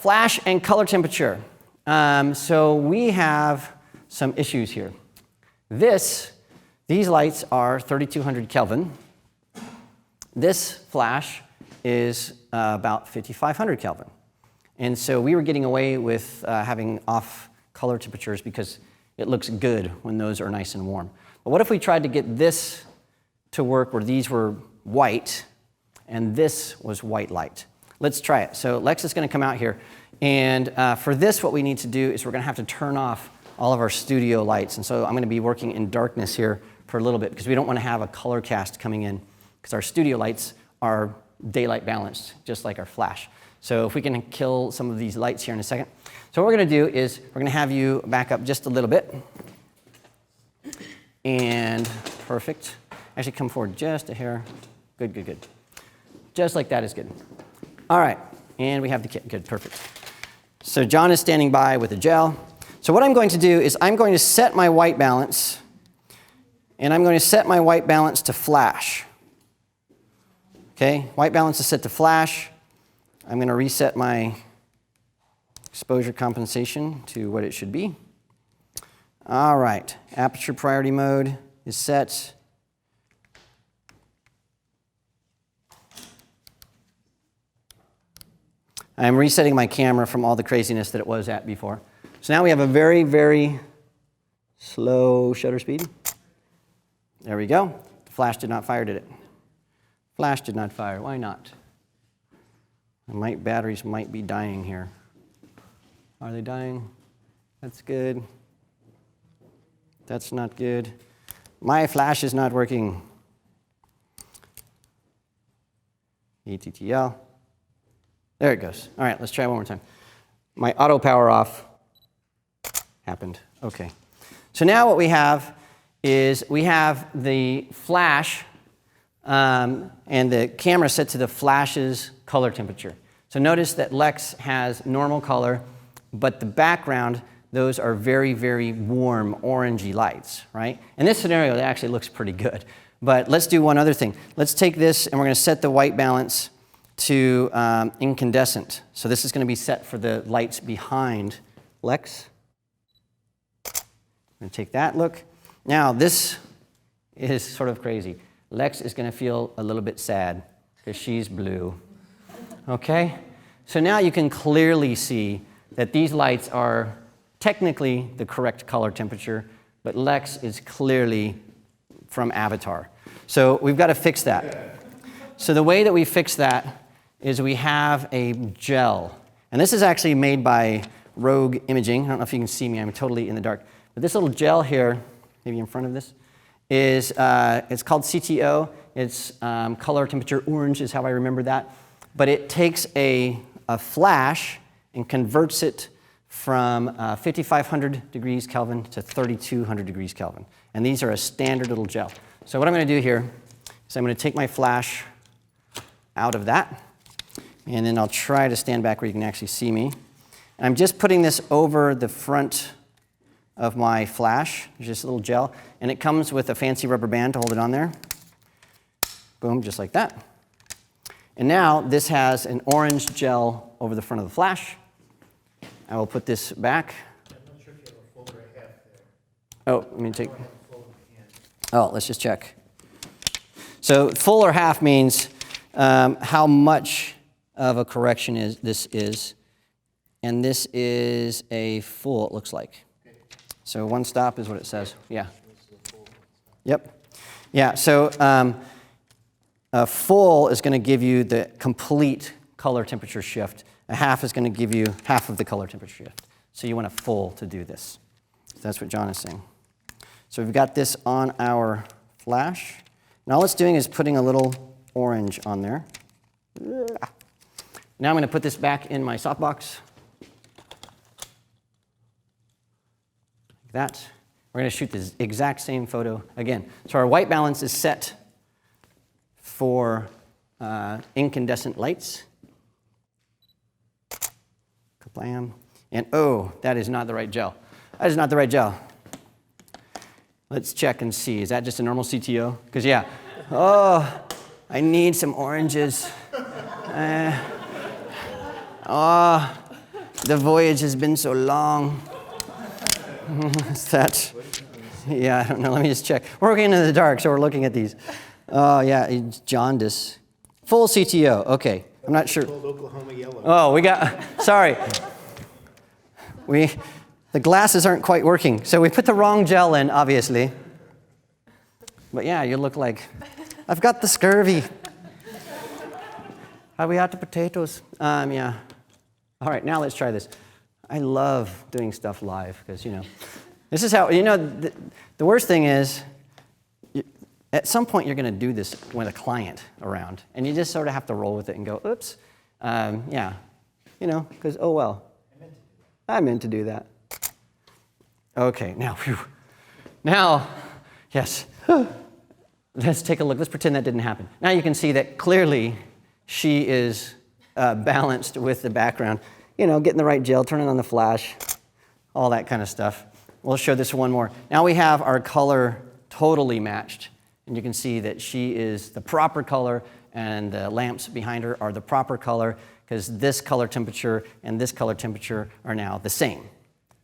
Flash and color temperature. So we have some issues here. These lights are 3200 Kelvin. This flash is about 5500 Kelvin. And so we were getting away with having off color temperatures because it looks good when those are nice and warm. But what if we tried to get this to work where these were white and this was white light? Let's try it. So Lex is going to come out here. And for this, what we need to do is we're going to have to turn off all of our studio lights. And so I'm going to be working in darkness here for a little bit because we don't want to have a color cast coming in because our studio lights are daylight balanced, just like our flash. So if we can kill some of these lights here in a second. So what we're going to do is we're going to have you back up just a little bit. And perfect. Actually come forward just a hair. Good, good, good. Just like that is good. All right, and we have the kit. Good, perfect. So John is standing by with a gel. So what I'm going to do is I'm going to set my white balance, and I'm going to set my white balance to flash. Okay, white balance is set to flash. I'm going to reset my exposure compensation to what it should be. All right, aperture priority mode is set. I'm resetting my camera from all the craziness that it was at before. So now we have a very, very slow shutter speed. There we go. The flash did not fire, did it? Flash did not fire. Why not? Batteries might be dying here. Are they dying? That's good. That's not good. My flash is not working. ETTL. There it goes. All right, let's try one more time. My auto power off happened. Okay. So now what we have is we have the flash and the camera set to the flash's color temperature. So notice that Lex has normal color, but the background, those are very, very warm orangey lights, right? In this scenario, that actually looks pretty good. But let's do one other thing. Let's take this and we're going to set the white balance to incandescent. So this is going to be set for the lights behind Lex. I'm going to take that look. Now this is sort of crazy. Lex is going to feel a little bit sad because she's blue. Okay? So now you can clearly see that these lights are technically the correct color temperature, but Lex is clearly from Avatar. So we've got to fix that. So the way that we fix that is we have a gel. And this is actually made by Rogue Imaging. I don't know if you can see me. I'm totally in the dark. But this little gel here, maybe in front of this, is it's called CTO. It's color temperature orange is how I remember that. But it takes a flash and converts it from 5500 degrees Kelvin to 3200 degrees Kelvin. And these are a standard little gel. So what I'm going to do here is I'm going to take my flash out of that. And then I'll try to stand back where you can actually see me. And I'm just putting this over the front of my flash. There's just a little gel. And it comes with a fancy rubber band to hold it on there. Boom, just like that. And now this has an orange gel over the front of the flash. I will put this back. I'm not sure if you have a full or a half there. Oh, let me take. Oh, let's just check. So full or half means how much of a correction this is. And this is a full, it looks like. So one stop is what it says. Yeah. Yep. Yeah, so a full is going to give you the complete color temperature shift. A half is going to give you half of the color temperature shift. So you want a full to do this. So that's what John is saying. So we've got this on our flash. And all it's doing is putting a little orange on there. Now I'm going to put this back in my softbox. Like that. We're going to shoot the exact same photo again. So our white balance is set for incandescent lights. Kablam. And oh, that is not the right gel. That is not the right gel. Let's check and see. Is that just a normal CTO? Because yeah. Oh, I need some oranges. The voyage has been so long. Is that? Yeah, I don't know. Let me just check. We're working in the dark, so we're looking at these. Oh, yeah, it's jaundice. Full CTO. Okay, I'm not sure. Called Oklahoma yellow. Oh, we got. Sorry. The glasses aren't quite working, so we put the wrong gel in, obviously. But yeah, you look like I've got the scurvy. Are we out to potatoes? Yeah. All right, now let's try this. I love doing stuff live because, this is how, the worst thing is, at some point you're going to do this with a client around, and you just sort of have to roll with it and go, oops, yeah, because, oh well, I meant to do that. Okay, now, yes, let's take a look. Let's pretend that didn't happen. Now you can see that clearly she is balanced with the background. Getting the right gel, turning on the flash, all that kind of stuff. We'll show this one more. Now we have our color totally matched. And you can see that she is the proper color, and the lamps behind her are the proper color, because this color temperature and this color temperature are now the same.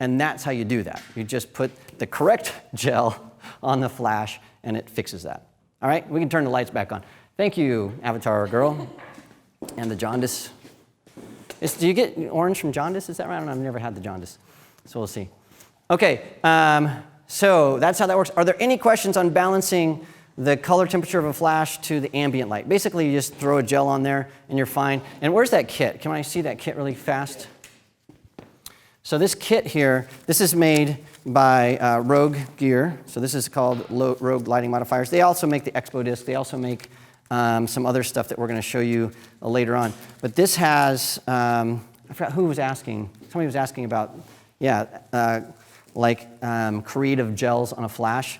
And that's how you do that. You just put the correct gel on the flash, and it fixes that. All right, we can turn the lights back on. Thank you, Avatar Girl. And the jaundice. Do you get orange from jaundice? Is that right? I don't know. I've never had the jaundice. So we'll see. Okay, so that's how that works. Are there any questions on balancing the color temperature of a flash to the ambient light? Basically, you just throw a gel on there, and you're fine. And where's that kit? Can I see that kit really fast? So this kit here, this is made by Rogue Gear. So this is called Rogue Lighting Modifiers. They also make the Expo disc. They also make some other stuff that we're going to show you later on. But this has, I forgot who was asking. Somebody was asking about, creative gels on a flash.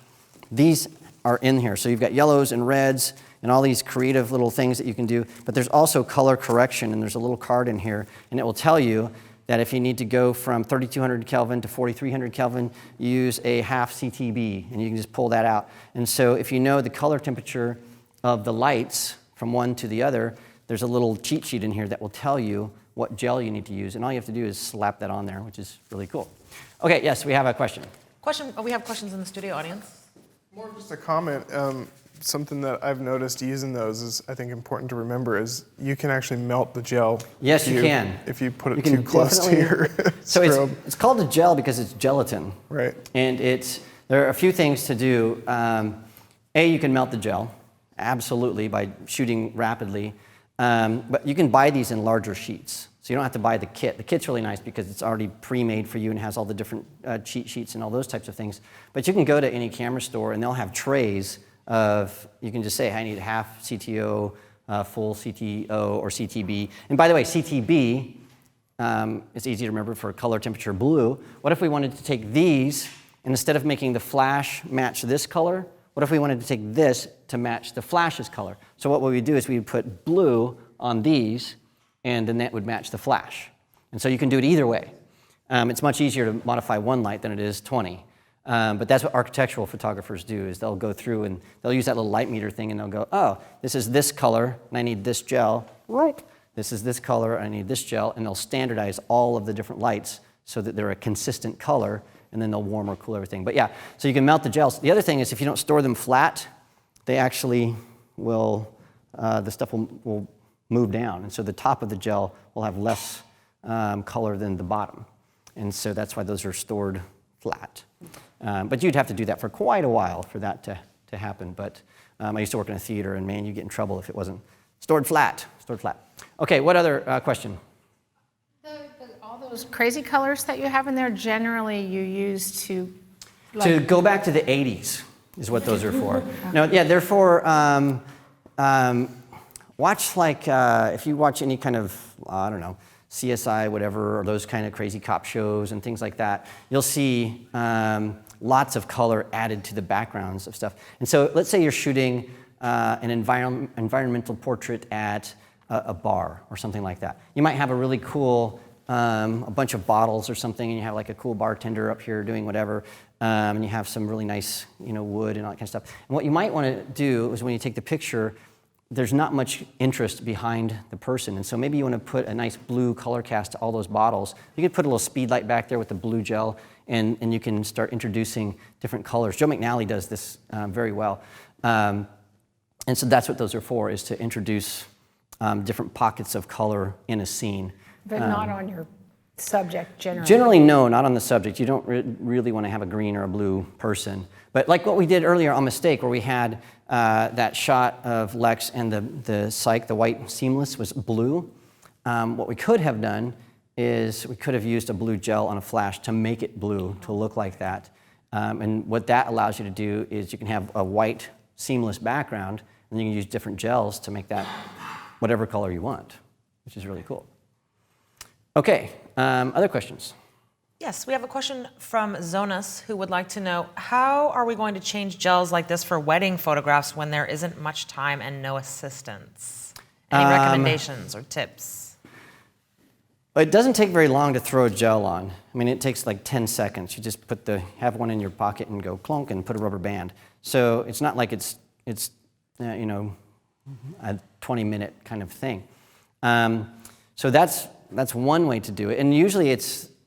These are in here. So you've got yellows and reds and all these creative little things that you can do. But there's also color correction, and there's a little card in here, and it will tell you that if you need to go from 3200 Kelvin to 4300 Kelvin, you use a half CTB, and you can just pull that out. And so if you know the color temperature of the lights from one to the other, there's a little cheat sheet in here that will tell you what gel you need to use, and all you have to do is slap that on there, which is really cool. Okay, yes, we have a question. We have questions in the studio audience. More just a comment. Something that I've noticed using those is, I think, important to remember is you can actually melt the gel. Yes, you can. If you put it too close to your So strobe. it's called a gel because it's gelatin. Right. And there are a few things to do. You can melt the gel, absolutely, by shooting rapidly. But you can buy these in larger sheets. So you don't have to buy the kit. The kit's really nice because it's already pre-made for you and has all the different cheat sheets and all those types of things. But you can go to any camera store and they'll have trays of, you can just say, I need half CTO, full CTO, or CTB. And by the way, CTB, it's easy to remember for color temperature blue. What if we wanted to take these, and instead of making the flash match this color, what if we wanted to take this to match the flash's color? So what we would do is we would put blue on these, and then that would match the flash. And so you can do it either way. It's much easier to modify one light than it is 20. But that's what architectural photographers do, is they'll go through and they'll use that little light meter thing, and they'll go, oh, this is this color, and I need this gel. Right. This is this color, I need this gel, and they'll standardize all of the different lights so that they're a consistent color, and then they'll warm or cool everything. But yeah, so you can melt the gels. The other thing is if you don't store them flat, they actually will, the stuff will move down. And so the top of the gel will have less color than the bottom. And so that's why those are stored flat. But you'd have to do that for quite a while for that to happen. But I used to work in a theater, and man, you get in trouble if it wasn't stored flat. Stored flat. Okay, what other question? All those crazy colors that you have in there, generally you use to... To go back to the 80s is what those are for. No, yeah, they're for, watch if you watch any kind of, I don't know, CSI, whatever, or those kind of crazy cop shows and things like that, you'll see lots of color added to the backgrounds of stuff. And so let's say you're shooting an environmental portrait at a bar or something like that. You might have a really cool, a bunch of bottles or something, and you have like a cool bartender up here doing whatever, and you have some really nice wood and all that kind of stuff. And what you might want to do is when you take the picture, there's not much interest behind the person. And so maybe you want to put a nice blue color cast to all those bottles. You could put a little speed light back there with the blue gel, and you can start introducing different colors. Joe McNally does this very well. And so that's what those are for, is to introduce different pockets of color in a scene. But not on your subject generally. Generally, no, not on the subject. You don't really want to have a green or a blue person. But like what we did earlier on Mistake, where we had that shot of Lex and the psych, the white seamless was blue. What we could have done is we could have used a blue gel on a flash to make it blue, to look like that. And what that allows you to do is you can have a white seamless background, and you can use different gels to make that whatever color you want, which is really cool. Okay, other questions? Yes, we have a question from Zonas, who would like to know, how are we going to change gels like this for wedding photographs when there isn't much time and no assistance? Any recommendations or tips? It doesn't take very long to throw a gel on. I mean, it takes like 10 seconds. You just have one in your pocket and go clunk and put a rubber band. So it's not like it's you know, a 20-minute kind of thing. So that's one way to do it. And usually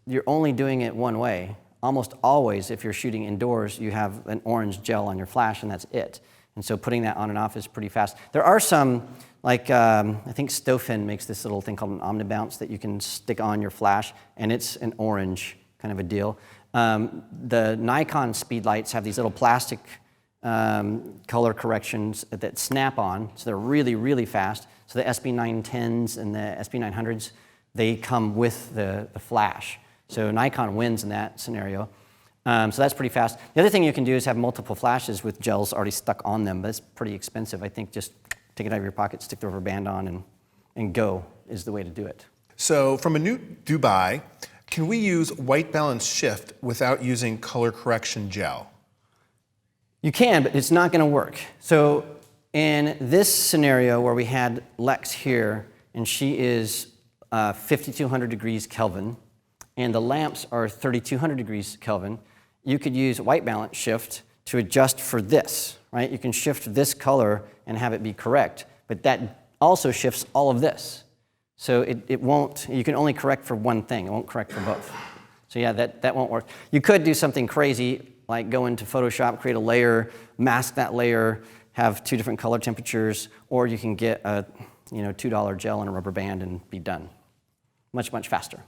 you're only doing it one way. Almost always, if you're shooting indoors, you have an orange gel on your flash, and that's it. And so putting that on and off is pretty fast. There are some, like I think Stofin makes this little thing called an Omnibounce that you can stick on your flash, and it's an orange kind of a deal. The Nikon speedlights have these little plastic color corrections that snap on, so they're really, really fast. So the SB910s and the SB900s, they come with the flash. So Nikon wins in that scenario. So that's pretty fast. The other thing you can do is have multiple flashes with gels already stuck on them, but it's pretty expensive. I think just take it out of your pocket, stick the rubber band on, and go is the way to do it. So from a new Dubai, can we use white balance shift without using color correction gel? You can, but it's not going to work. So in this scenario where we had Lex here, and she is 5,200 degrees Kelvin, and the lamps are 3,200 degrees Kelvin, you could use white balance shift to adjust for this, right? You can shift this color and have it be correct, but that also shifts all of this. So it won't, you can only correct for one thing, it won't correct for both. So yeah, that won't work. You could do something crazy, like go into Photoshop, create a layer, mask that layer, have 2 different color temperatures, or you can get a $2 gel and a rubber band and be done. Much, much faster.